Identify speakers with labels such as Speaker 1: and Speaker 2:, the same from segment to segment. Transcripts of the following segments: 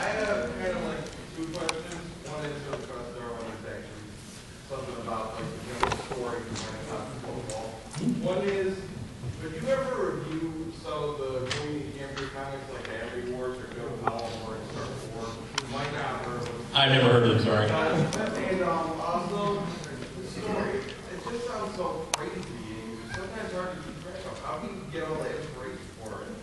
Speaker 1: I have kind of like two questions. One is for the customer, one is actually something about like the general story behind football. One is, have you ever reviewed some of the community campaign comics like Family Wars or Good Power or Star Wars? Might not have heard of them.
Speaker 2: I've never heard of them, sorry.
Speaker 1: And also, the story, it just sounds so crazy and sometimes hard to keep track of. How do you get all that inspiration for it?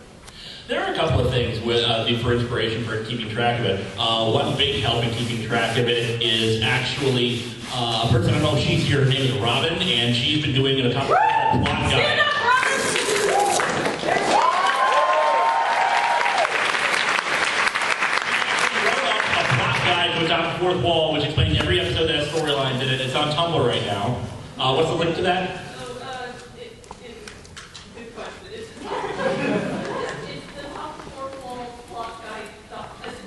Speaker 2: There are a couple of things for inspiration for keeping track of it. One big help in keeping track of it is actually a person, I don't know if she's here, her name is Robin, and she's been doing a couple of plot guides. On the fourth wall, which explains every episode that has storylines in it. It's on Tumblr right now. What's the link to that?
Speaker 3: Good question. It's the top fourth wall plot guide stuff. It's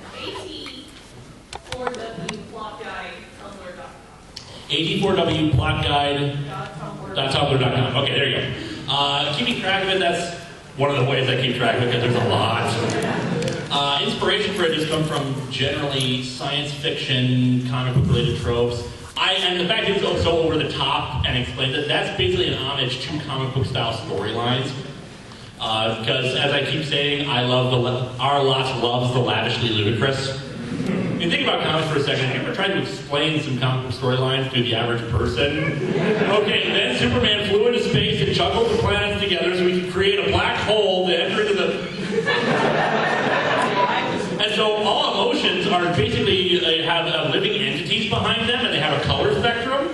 Speaker 3: AT4W plot guide Tumblr.com.
Speaker 2: AT4W plot guide Tumblr.com. Okay, there you go. Keeping track of it, that's one of the ways I keep track of it because there's a lot. Inspiration for it has come from generally science fiction, comic book related tropes. And the fact that it's so over the top and explains that that's basically an homage to comic book style storylines. Because as I keep saying, our lot loves the lavishly ludicrous. You think about comics for a second. Have you ever tried to explain some comic book storylines to the average person? Okay, then Superman flew into space and juggled the planets together so we could create a black hole to enter into the... And so all emotions are basically, they have living entities behind them and they have a color spectrum.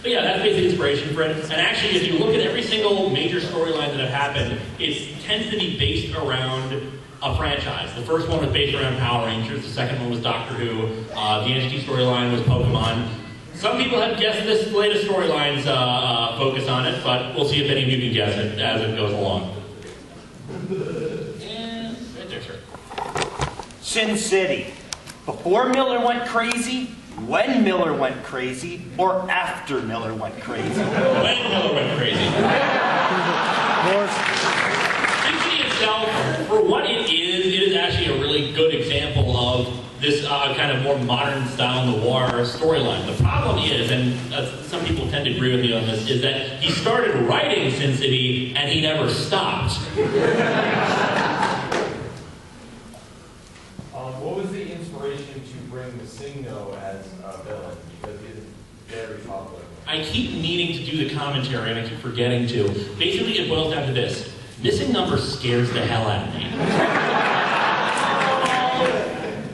Speaker 2: But yeah, that's basically inspiration for it. And actually, if you look at every single major storyline that have happened, it tends to be based around a franchise. The first one was based around Power Rangers, the second one was Doctor Who, the entity storyline was Pokemon. Some people have guessed this latest storyline's focus on it, but we'll see if any of you can guess it as it goes along.
Speaker 4: Sin City. Before Miller went crazy, when Miller went crazy, or after Miller went crazy?
Speaker 2: When Miller went crazy. Sin City itself, for what it is actually a really good example of this kind of more modern style noir storyline. The problem is, and some people tend to agree with me on this, is that he started writing Sin City and he never stopped.
Speaker 1: What was the inspiration to bring Masingo as a villain? Because he is very popular.
Speaker 2: I keep needing to do the commentary and I keep forgetting to. Basically, it boils down to this. Missing Number scares the hell out of me.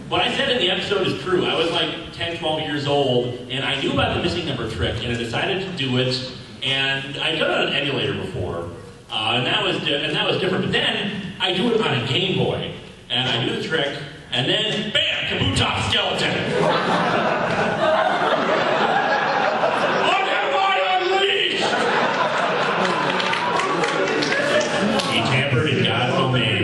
Speaker 2: What I said in the episode is true. I was like 10, 12 years old, and I knew about the Missing Number trick, and I decided to do it, and I'd done it on an emulator before, and that was different. But then, I do it on a Game Boy, and I do the trick, and then, bam, Kabutop skeleton. What have I unleashed? He tampered in God's domain.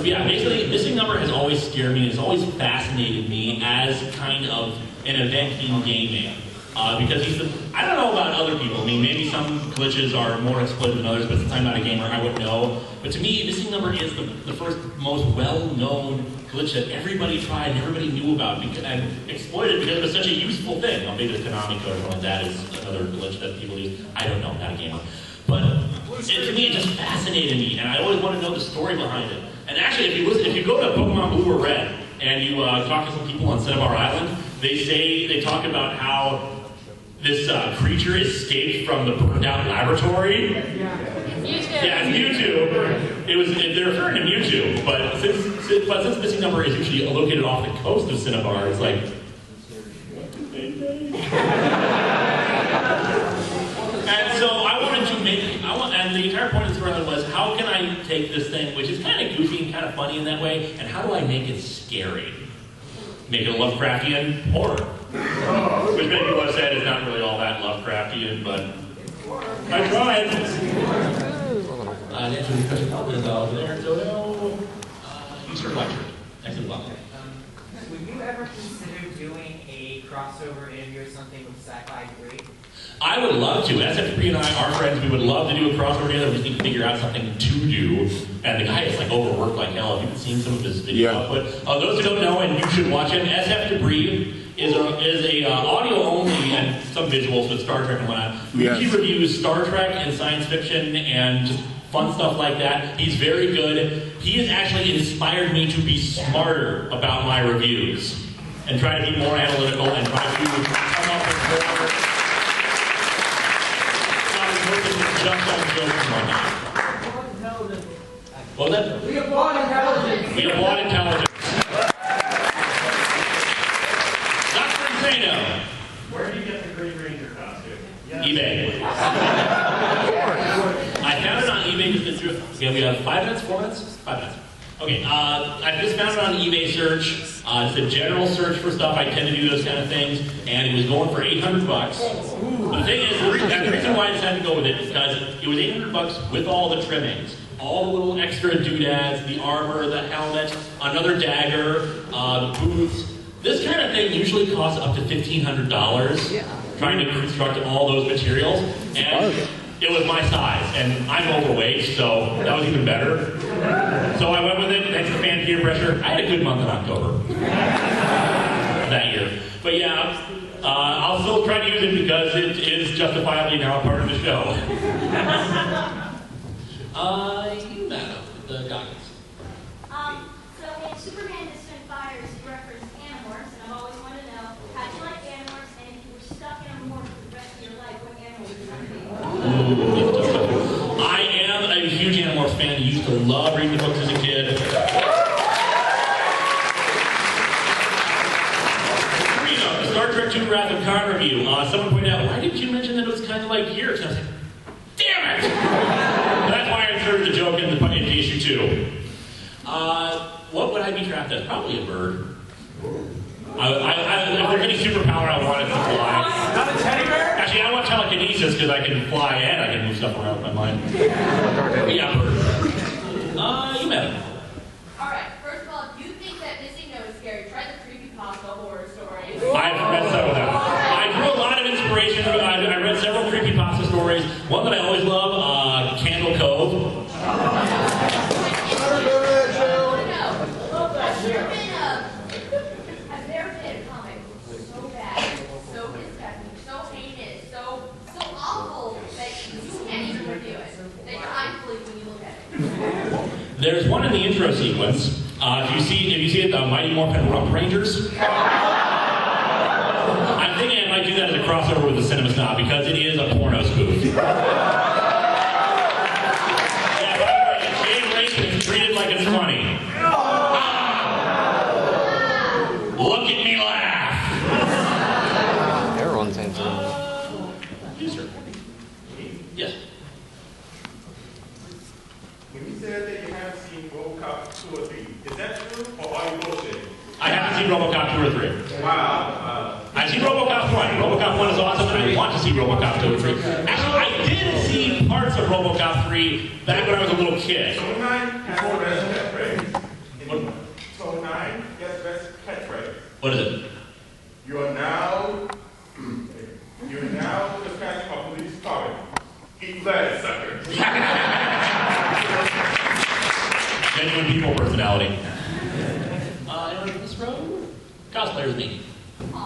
Speaker 2: Yeah, basically, Missing Number has always scared me. It's always fascinated me as kind of an event in gaming. Because I don't know about other people. I mean, maybe some glitches are more exploited than others, but since I'm not a gamer, I wouldn't know. But to me, Missing Number is the first most well-known glitch that everybody tried and everybody knew about and exploited because it was such a useful thing. Well, maybe the Konami code or something like that is another glitch that people use. I don't know, I'm not a gamer. But to me, it just fascinated me, and I always want to know the story behind it. And actually, if you go to Pokemon Blue or Red and you talk to some people on Cinnabar Island, they talk about how this creature escaped from the burned-out laboratory.
Speaker 3: Mewtwo.
Speaker 2: Yeah, it's Mewtwo. They're referring to Mewtwo, but since Missing Number is usually located off the coast of Cinnabar, it's like. And so and the entire point of the storyline was, how can I take this thing, which is kind of goofy and kind of funny in that way, and how do I make it scary? Make it a Lovecraftian horror. Which many people have said is not really all that Lovecraftian, but I tried. Answer the question about there, so use your lecture. Next to the block.
Speaker 5: Would you ever consider doing a crossover interview or something with Sci-Fi 3?
Speaker 2: I would love to. SF3 and I are friends. We would love to do a crossover together. We just need to figure out something to do. And the guy is like overworked like hell. Have you seen some of his video output? Those who don't know, and you should watch him, SF Debris is a audio only and some visuals with Star Trek and whatnot.
Speaker 5: Yes.
Speaker 2: He reviews Star Trek and science fiction and just fun stuff like that. He's very good. He has actually inspired me to be smarter about my reviews and try to be more analytical and try to come up with more just on jokes and whatnot. What was that?
Speaker 6: We applaud intelligence.
Speaker 2: We applaud intelligence. Dr. Insano.
Speaker 7: Where do you get the Green Ranger costume?
Speaker 2: eBay. I found it on eBay just through. Okay, we have 5 minutes, 4 minutes? 5 minutes. Okay, I just found it on eBay search. It's a general search for stuff. I tend to do those kind of things, and it was going for $800. The thing is, the reason why I decided to go with it is because it was $800 with all the trimmings, all the little extra doodads, the armor, the helmet, another dagger, the boots. This kind of thing usually costs up to $1,500. Trying to construct all those materials, and it was my size, and I'm overweight, so that was even better. So I went with it, thanks to fan peer pressure. I had a good month in October that year. But yeah, I'll still try to use it because it is justifiably now a part of the show. You, madam, the goggles.
Speaker 8: So in Superman Distant Fires, you referenced Animorphs, and I've always wanted to know, how do you like Animorphs, and if you were stuck in a morph for the rest of your life, what animal would you want to be?
Speaker 2: I am a huge Animorphs fan. I used to love reading the books as a kid. The Star Trek II Wrath of Khan review. Someone pointed out, why didn't you mention that it was kind of like yours? And I was like, damn it! That's why I inserted the joke in the issue 2. What would I be trapped as? Probably a bird. If there's any superpower, I want it to fly.
Speaker 6: Not a teddy bear?
Speaker 2: Actually, I want telekinesis because I can fly and I can move stuff around with my mind. Yeah, bird. You met him.
Speaker 3: Alright, first of all, do you think that Missing Note is scary? Try the creepypasta horror stories.
Speaker 2: I've read some of them. I drew a lot of inspiration. I read several creepypasta stories. One that I always love, Candle Cove.
Speaker 3: I've never been a comic so bad, so disgusting, so heinous, so awful that you can't even review it. That your eyes bleed when you look at it.
Speaker 2: There's one in the intro sequence. If you see it, the Mighty Morphin Rump Rangers. I'm thinking I might do that as a crossover with the Cinema Snob because it is a porno spoof. Yeah, by the way, gay rape is treated like it's funny. Look at me laugh.
Speaker 5: Everyone's answering.
Speaker 2: Yes, sir. Yes.
Speaker 7: When you said that you haven't seen RoboCop 2 or 3, is that true or are you bullshitting?
Speaker 2: I haven't seen RoboCop 2 or 3.
Speaker 7: Wow.
Speaker 2: I've seen RoboCop 1. RoboCop 1 is awesome, and I want to see RoboCop 2 or 3. Actually, I did see parts of RoboCop 3 back when I was a little kid.
Speaker 7: Tone 9 has the best catchphrase. Tone 9 has the best catchphrase.
Speaker 2: What is it?
Speaker 7: You are now dispatching a police car. Eat lettuce, sucker.
Speaker 2: Genuine people personality. Anyone in this row? Cosplayer with me.
Speaker 6: I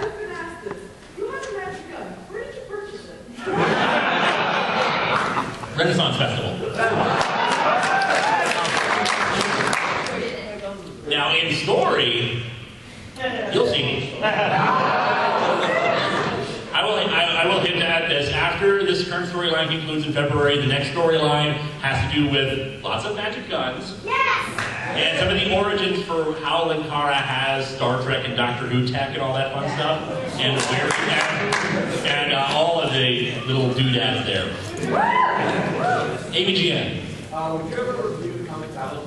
Speaker 6: was going to ask this. You have a magic gun. Where did you purchase it?
Speaker 2: Renaissance Festival. Now, in story, you'll see. I will hint at this. After this current storyline concludes in February, the next storyline has to do with lots of magic guns.
Speaker 8: Yes!
Speaker 2: And some of the origins for how Linkara has Star Trek and Doctor Who tech and all that fun stuff. And where and all of the little doodads there. ABGN.
Speaker 1: Would you ever review the comic Atop?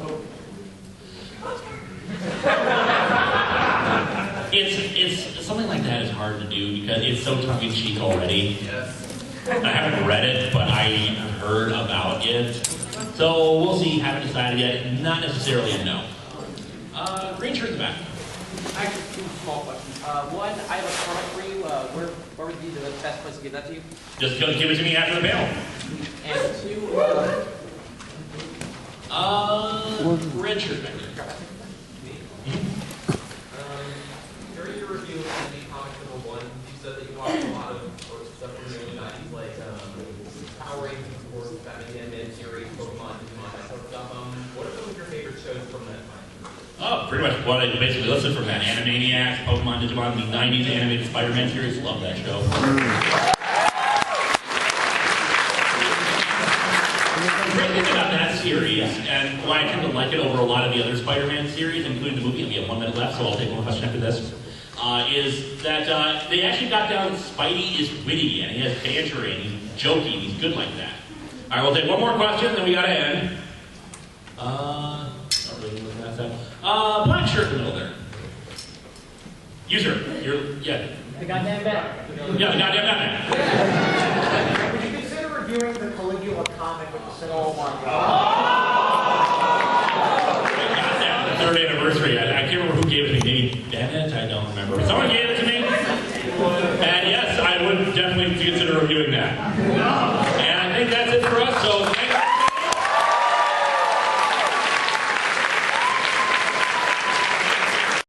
Speaker 2: It's something like that is hard to do because it's so tongue-in-cheek already. Yes. I haven't read it, but I heard about it. So we'll see. Haven't decided yet. Not necessarily a no. Green shirt in the back.
Speaker 5: Actually, two small questions. One, I have a comment for you. Where would be the best place to give that to you?
Speaker 2: Just gonna give it to me after the panel.
Speaker 5: And two,
Speaker 2: Richard, back there.
Speaker 9: During your review of the comic #1, you said that you watched a lot of stuff from the early 90s, like Power Rangers, of course, Batman Animated Series, Pokemon, Digimon, that sort of stuff. What are some of your favorite shows from that time?
Speaker 2: Oh, pretty much what I basically listed from that. Animaniacs, Pokemon, Digimon, the 90s animated Spider-Man series. Love that show. The great thing about that series, and why I tend to like it over a lot of the other Spider-Man series, including the movie, and we have 1 minute left, so I'll take one question after this, is that they actually got down that Spidey is witty, and he has banter, and he's jokey, and he's good like that. All right, we'll take one more question, then we gotta end. Not really moving past that. Black shirt in the middle there. You, sir. Yeah.
Speaker 10: The goddamn Batman.
Speaker 2: Yeah, the goddamn Batman.
Speaker 10: Would you consider reviewing the Caligula comic with the Sinnoh one?
Speaker 2: Oh! The 3rd anniversary. I can't remember who gave it to me. Maybe Bennett? I don't remember. But someone gave it to me. And yes, I would definitely consider reviewing that. And I think that's it for us. So